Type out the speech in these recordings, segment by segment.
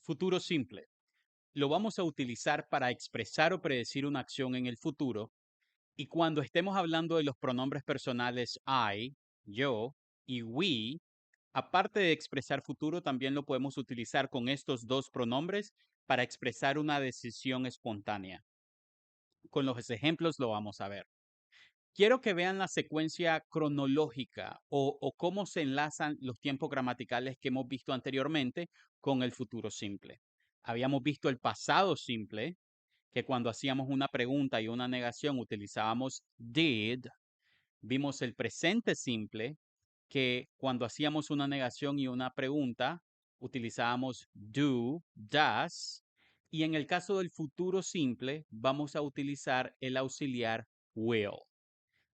Futuro simple. Lo vamos a utilizar para expresar o predecir una acción en el futuro. Y cuando estemos hablando de los pronombres personales I, yo y we, aparte de expresar futuro, también lo podemos utilizar con estos dos pronombres para expresar una decisión espontánea. Con los ejemplos lo vamos a ver. Quiero que vean la secuencia cronológica o cómo se enlazan los tiempos gramaticales que hemos visto anteriormente con el futuro simple. Habíamos visto el pasado simple, que cuando hacíamos una pregunta y una negación utilizábamos did. Vimos el presente simple, que cuando hacíamos una negación y una pregunta utilizábamos do, does. Y en el caso del futuro simple, vamos a utilizar el auxiliar will.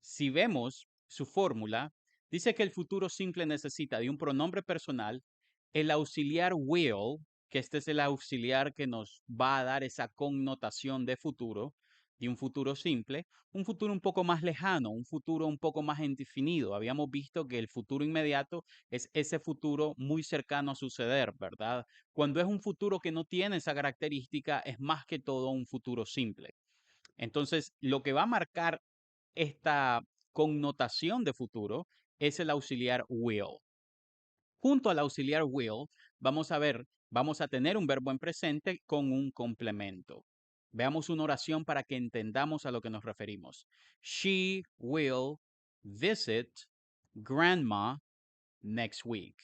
Si vemos su fórmula, dice que el futuro simple necesita de un pronombre personal, el auxiliar will, que este es el auxiliar que nos va a dar esa connotación de futuro, de un futuro simple, un futuro un poco más lejano, un futuro un poco más indefinido. Habíamos visto que el futuro inmediato es ese futuro muy cercano a suceder, ¿verdad? Cuando es un futuro que no tiene esa característica, es más que todo un futuro simple. Entonces, lo que va a marcar esta connotación de futuro es el auxiliar will. Junto al auxiliar will, vamos a tener un verbo en presente con un complemento. Veamos una oración para que entendamos a lo que nos referimos. She will visit grandma next week.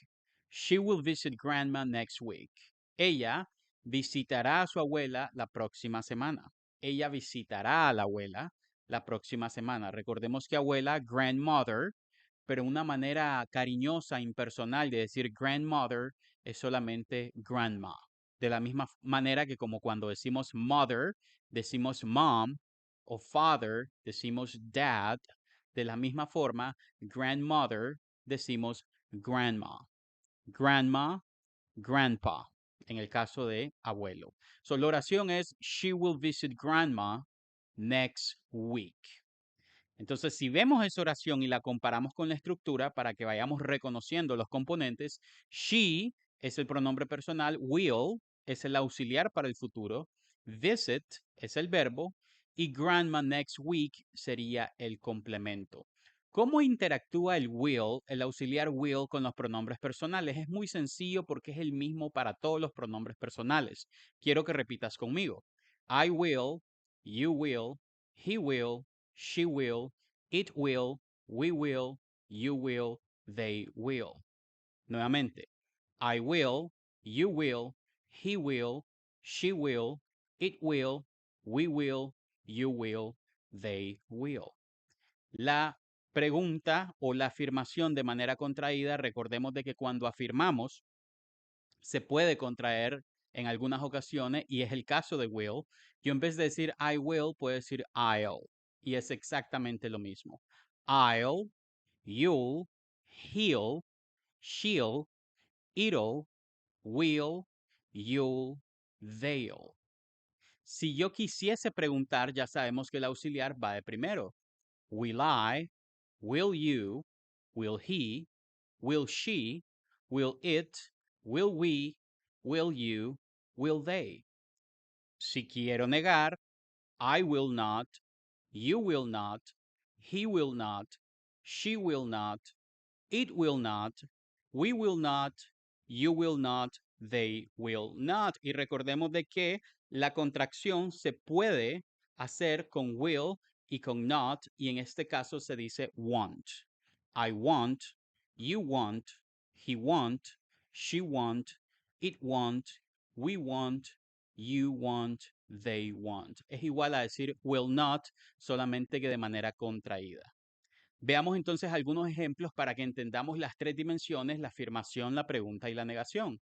She will visit grandma next week. Ella visitará a su abuela la próxima semana. Ella visitará a la abuela la próxima semana. Recordemos que abuela, grandmother, pero una manera cariñosa, impersonal de decir grandmother es solamente grandma. De la misma manera que como cuando decimos mother, decimos mom, o father, decimos dad. De la misma forma, grandmother, decimos grandma. Grandma, grandpa, en el caso de abuelo. So, la oración es, she will visit grandma next week. Entonces, si vemos esa oración y la comparamos con la estructura para que vayamos reconociendo los componentes, she es el pronombre personal, will es el auxiliar para el futuro, visit es el verbo y grandma next week sería el complemento. ¿Cómo interactúa el will, el auxiliar will, con los pronombres personales? Es muy sencillo porque es el mismo para todos los pronombres personales. Quiero que repitas conmigo. I will, you will, he will, she will, it will, we will, you will, they will. Nuevamente, I will, you will, he will, she will, it will, we will, you will, they will. La pregunta o la afirmación de manera contraída, recordemos de que cuando afirmamos se puede contraer en algunas ocasiones y es el caso de will. Yo en vez de decir I will, puedo decir I'll y es exactamente lo mismo. I'll, you'll, he'll, she'll, it'll, will, you'll, they'll. Si yo quisiese preguntar, ya sabemos que el auxiliar va de primero. Will I, will you, will he, will she, will it, will we, will you, will they. Si quiero negar, I will not, you will not, he will not, she will not, it will not, we will not, you will not, they will not. Y recordemos de que la contracción se puede hacer con will y con not, y en este caso se dice want. I want, you want, he want, she want, it want, we want, you want, they want. Es igual a decir will not, solamente que de manera contraída. Veamos entonces algunos ejemplos para que entendamos las tres dimensiones, la afirmación, la pregunta y la negación.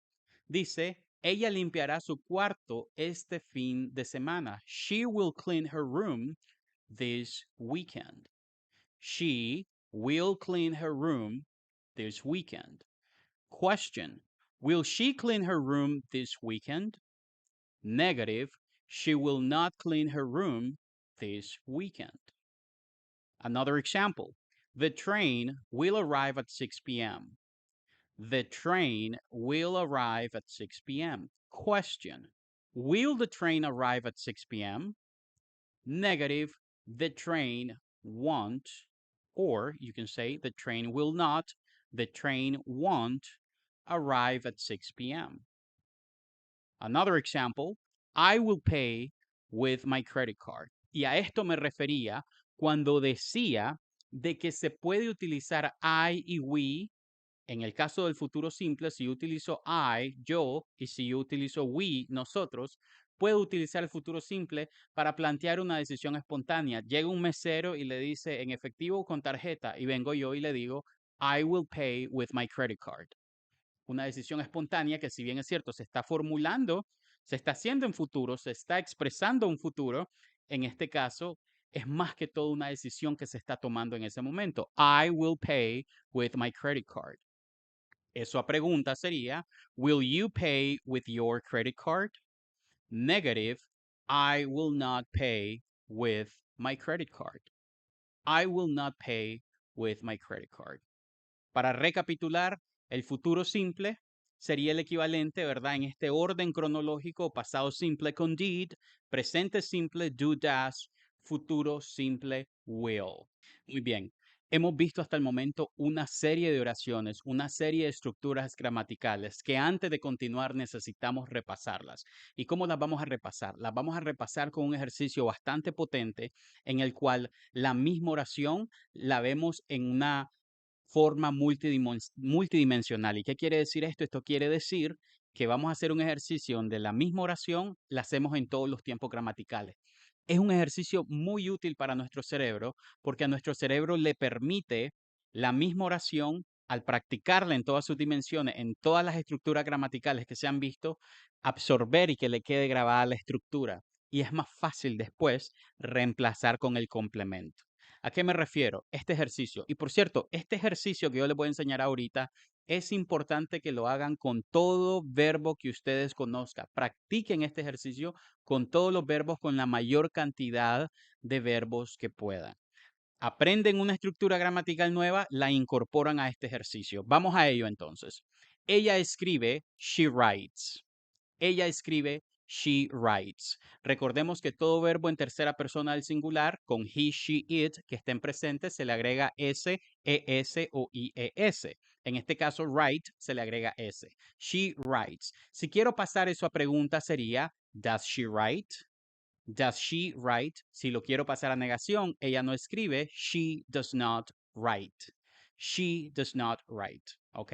Dice, ella limpiará su cuarto este fin de semana. She will clean her room this weekend. She will clean her room this weekend. Question, will she clean her room this weekend? Negative, she will not clean her room this weekend. Another example, the train will arrive at 6 p.m. The train will arrive at 6 p.m. Question. Will the train arrive at 6 p.m.? Negative. The train won't. Or you can say the train will not. The train won't arrive at 6 p.m. Another example. I will pay with my credit card. Y a esto me refería cuando decía de que se puede utilizar I y we. En el caso del futuro simple, si yo utilizo I, yo, y si yo utilizo we, nosotros, puedo utilizar el futuro simple para plantear una decisión espontánea. Llega un mesero y le dice en efectivo o con tarjeta, y vengo yo y le digo, I will pay with my credit card. Una decisión espontánea que, si bien es cierto, se está formulando, se está haciendo en futuro, se está expresando un futuro, en este caso es más que todo una decisión que se está tomando en ese momento. I will pay with my credit card. Eso a pregunta sería, will you pay with your credit card? Negative, I will not pay with my credit card. I will not pay with my credit card. Para recapitular, el futuro simple sería el equivalente, ¿verdad? En este orden cronológico, pasado simple con did, presente simple do, does, futuro simple will. Muy bien. Hemos visto hasta el momento una serie de oraciones, una serie de estructuras gramaticales que antes de continuar necesitamos repasarlas. ¿Y cómo las vamos a repasar? Las vamos a repasar con un ejercicio bastante potente en el cual la misma oración la vemos en una forma multidimensional. ¿Y qué quiere decir esto? Esto quiere decir que vamos a hacer un ejercicio donde la misma oración la hacemos en todos los tiempos gramaticales. Es un ejercicio muy útil para nuestro cerebro porque a nuestro cerebro le permite la misma oración al practicarla en todas sus dimensiones, en todas las estructuras gramaticales que se han visto, absorber y que le quede grabada la estructura. Y es más fácil después reemplazar con el complemento. ¿A qué me refiero? Este ejercicio. Y por cierto, este ejercicio que yo les voy a enseñar ahorita es importante que lo hagan con todo verbo que ustedes conozcan. Practiquen este ejercicio con todos los verbos, con la mayor cantidad de verbos que puedan. Aprenden una estructura gramatical nueva, la incorporan a este ejercicio. Vamos a ello entonces. Ella escribe, she writes. Ella escribe, she writes. Recordemos que todo verbo en tercera persona del singular, con he, she, it, que estén presentes, se le agrega s, es o ies. En este caso, write, se le agrega s. She writes. Si quiero pasar eso a pregunta, sería, does she write? Does she write? Si lo quiero pasar a negación, ella no escribe. She does not write. She does not write. ¿Ok?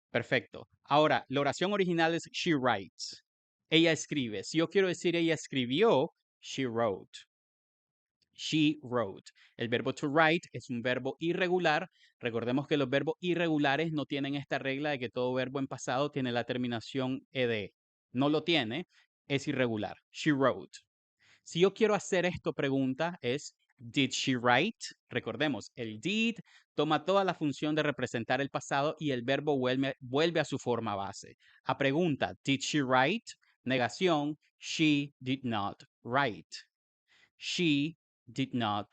Perfecto. Ahora, la oración original es she writes. Ella escribe. Si yo quiero decir ella escribió, she wrote. She wrote. El verbo to write es un verbo irregular. Recordemos que los verbos irregulares no tienen esta regla de que todo verbo en pasado tiene la terminación ed. No lo tiene, es irregular. She wrote. Si yo quiero hacer esto pregunta es, did she write? Recordemos, el did toma toda la función de representar el pasado y el verbo vuelve a su forma base. A pregunta, did she write? Negación, she did not write. She did not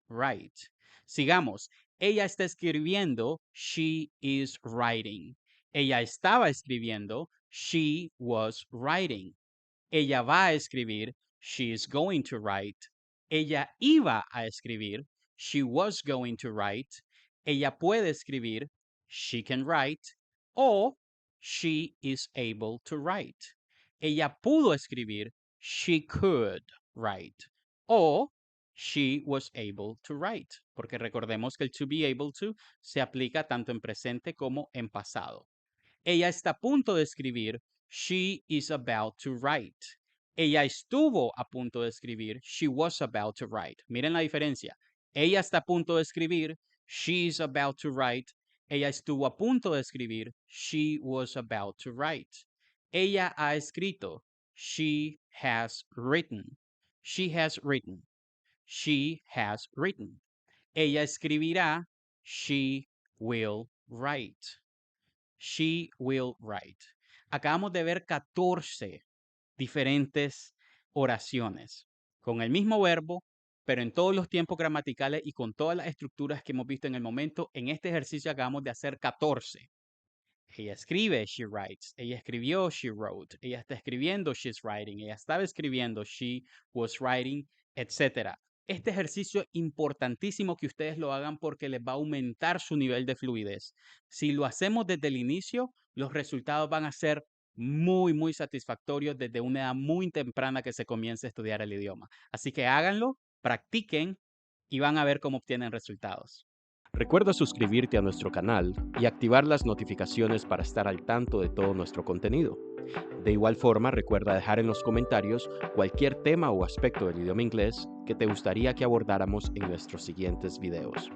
write. Sigamos. Ella está escribiendo, she is writing. Ella estaba escribiendo, she was writing. Ella va a escribir, she is going to write. Ella iba a escribir, she was going to write. Ella puede escribir, she can write. O she is able to write. Ella pudo escribir, she could write. O she was able to write. Porque recordemos que el to be able to se aplica tanto en presente como en pasado. Ella está a punto de escribir, she is about to write. Ella estuvo a punto de escribir, she was about to write. Miren la diferencia. Ella está a punto de escribir, she is about to write. Ella estuvo a punto de escribir, she was about to write. Ella ha escrito, she has written. She has written. She has written. Ella escribirá, she will write. She will write. Acabamos de ver 14 diferentes oraciones con el mismo verbo, pero en todos los tiempos gramaticales y con todas las estructuras que hemos visto en el momento. En este ejercicio acabamos de hacer 14. Ella escribe, she writes. Ella escribió, she wrote. Ella está escribiendo, she's writing. Ella estaba escribiendo, she was writing, etcétera. Este ejercicio es importantísimo que ustedes lo hagan porque les va a aumentar su nivel de fluidez. Si lo hacemos desde el inicio, los resultados van a ser muy satisfactorios desde una edad muy temprana que se comience a estudiar el idioma. Así que háganlo, practiquen y van a ver cómo obtienen resultados. Recuerda suscribirte a nuestro canal y activar las notificaciones para estar al tanto de todo nuestro contenido. De igual forma, recuerda dejar en los comentarios cualquier tema o aspecto del idioma inglés que te gustaría que abordáramos en nuestros siguientes videos.